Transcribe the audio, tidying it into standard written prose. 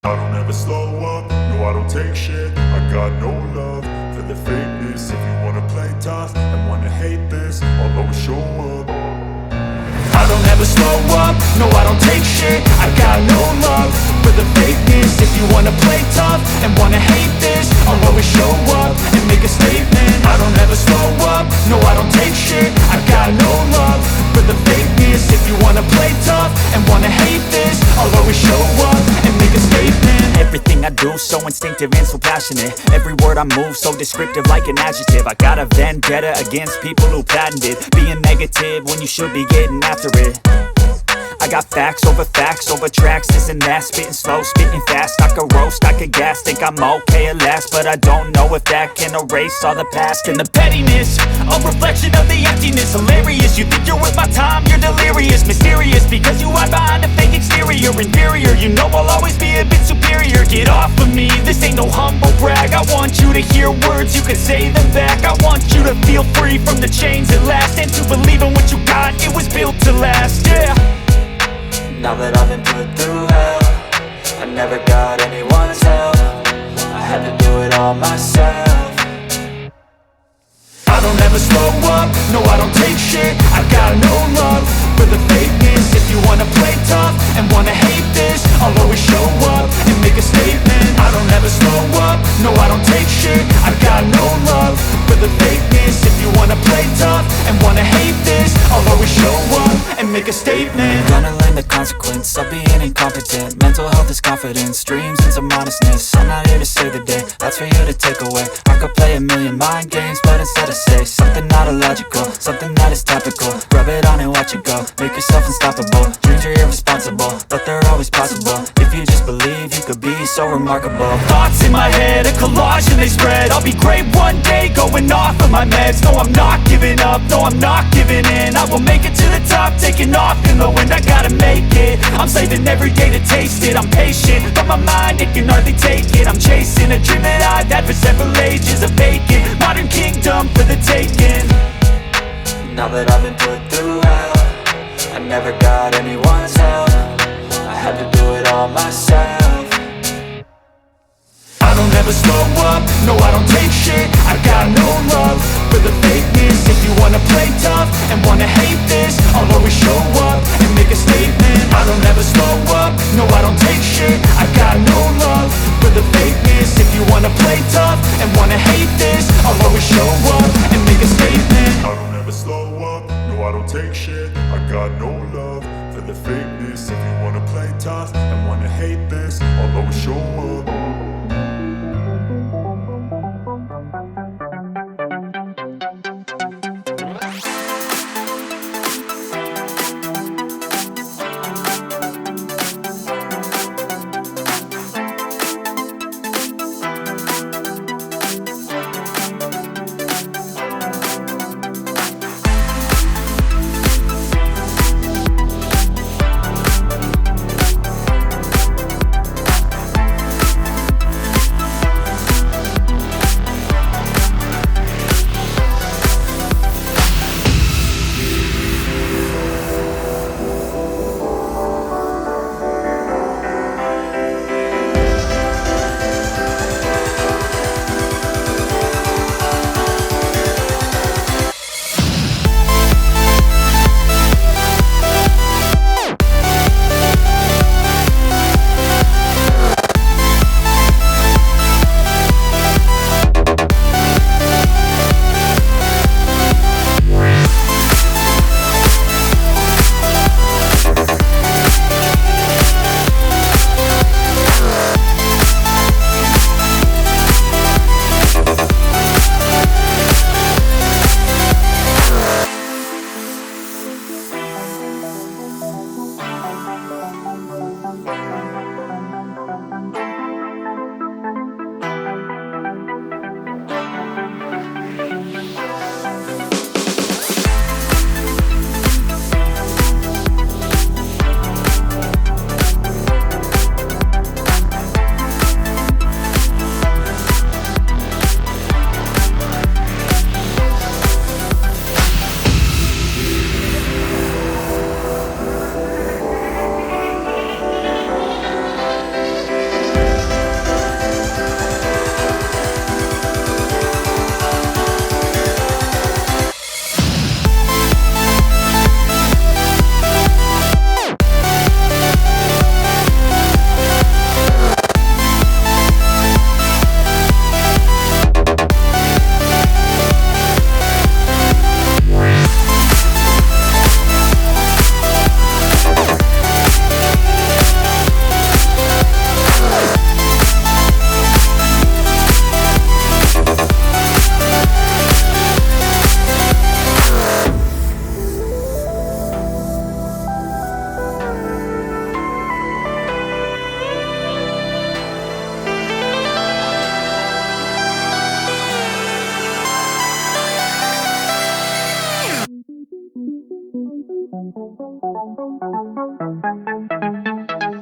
I don't ever slow up, no I don't take shit. I got no love for the fakeness. If you wanna play tough and wanna hate this, I'll always show up. I don't ever slow up, no I don't take shit. I got no love for the fakeness. If you wanna play tough and wanna hate this, I'll always show up and make a statement. I don't ever slow up, no I don't take shit. I got no love for the fakeness. If you wanna play tough and wanna hate this, I'll always show up and make a statement. Everything I do so instinctive and so passionate. Every word I move so descriptive like an adjective. I got a vendetta against people who patented being negative when you should be getting after it. I got facts over tracks, this and that. Spitting slow, spitting fast, I could roast, I could gas. Think I'm okay at last, but I don't know if that can erase all the past. And the pettiness, a reflection of the emptiness. Hilarious, you think you're worth my time, you're delirious. Mysterious, because you hide behind a fake exterior. Inferior, you know I'll always be a bit superior. Get off of me, this ain't no humble brag. I want you to hear words, you can say them back. I want you to feel free from the chains at last, and to believe in what you got, it was built to last, yeah. Now that I've been put through hell, I never got anyone's help. I had to do it all myself. I don't ever slow up, no I don't take shit. I got no love for the fakeness. If you wanna play tough and wanna hate this, I'll always show up and make a statement. I don't ever slow up, no I don't take shit. I got no love for the fakeness. If you wanna play tough and wanna hate this, I'll always show up and make a statement. Gonna learn the consequence of being incompetent. Mental health is confidence, dreams and some modestness. I'm not here to save the day, that's for you to take away. I could play a million mind games, but instead I say something not illogical, something that is topical. Rub it on and watch it go, make yourself unstoppable. Dreams are irresponsible, but they're always possible. If you just believe, you could be so remarkable. Thoughts in my head, a collage and they spread. I'll be great one day, going off of my meds. No, I'm not giving up, no, I'm not giving in. I will make it to the top, taking off in the wind. I gotta make it, I'm saving every day to taste it. I'm patient, but my mind, it can hardly take it. I'm chasing a dream that I've had for several ages. A vacant, modern kingdom for the taking. Now that I've been put through hell, I never got anyone's help. I had to do it all myself. I don't ever slow up, no I don't take shit. I got no love for the fakeness. If you wanna play tough and wanna hate this, I'll always show up and make a statement. I don't ever slow up, no I don't take shit. I got no love for the fakeness. If you wanna play tough and wanna hate this, I'll always show up and make a statement. I don't ever slow up, no I don't take shit. I got no love for the fakeness. If you wanna play tough